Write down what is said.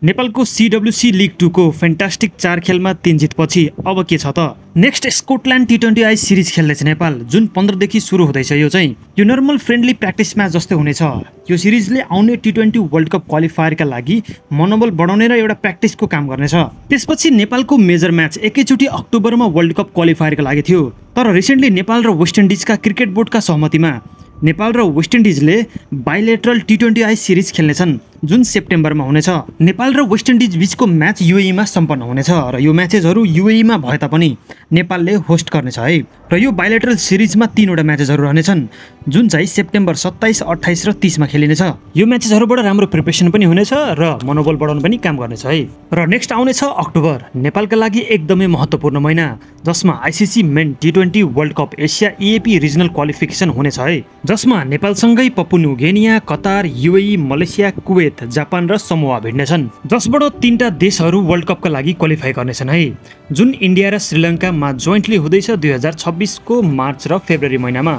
नेपालको CWC league 2 को fantastic 4 खेलमा 3 जितपछि अब के छ त? नेक्स्ट स्कटल्यान्ड T20I सिरिज खेल्दैछ नेपाल, जुन 15 देखि सुरु हुँदैछ। यो नर्मल फ्रेन्डली प्र्याक्टिस म्याच जस्तै हुनेछ। यो सिरिजले आउने T20 वर्ल्ड कप क्वालिफायरका लागि मनोबल बढाउने र एउटा प्र्याक्टिसको काम गर्नेछ। त्यसपछि नेपालको मेजर म्याच एकैचोटि अक्टोबरमा वर्ल्ड कप क्वालिफायरका लागि थियो। तर रिसेन्टली नेपाल र वेस्ट इन्डिजका क्रिकेट बोर्डका सहमतिमा नेपाल र वेस्ट इन्डिजले बाइलेटरल T20I सिरिज खेल्नेछन्, जुन सेप्टेम्बरमा हुनेछ। नेपाल र वेस्ट इन्डिज बीचको म्याच UAE मा सम्पन्न हुनेछ र यो म्याचेसहरू UAE मा भए तापनि नेपालले होस्ट गर्नेछ है। र यो बाइलेटरल सिरिजमा 3 वटा म्याचेसहरू रहनेछन्, जुन चाहिँ सेप्टेम्बर 27, 28 र 30 मा खेलिनेछ। यो म्याचेसहरूबाट राम्रो प्रिपरेसन पनि हुनेछ र मनोबल बढाउन पनि काम गर्नेछ है। र नेक्स्ट आउनेछ अक्टोबर, नेपालका लागि एकदमै महत्त्वपूर्ण महिना, जसमा ICC men T20 world cup Asia EAP regional qualification हुनेछ है, जसमा नेपालसँगै Papua New Guinea, Qatar, UAE, Malaysia, Kuwait, Japan र समोआ भिड्नेछन्, जसबाट 3टा देशहरू वर्ल्ड कपका लागि क्वालिफाई गर्नेछन् है, जुन इन्डिया र श्रीलङ्कामा जोइन्टली हुँदैछ 2026 को मार्च र फेब्रुअरी महिनामा।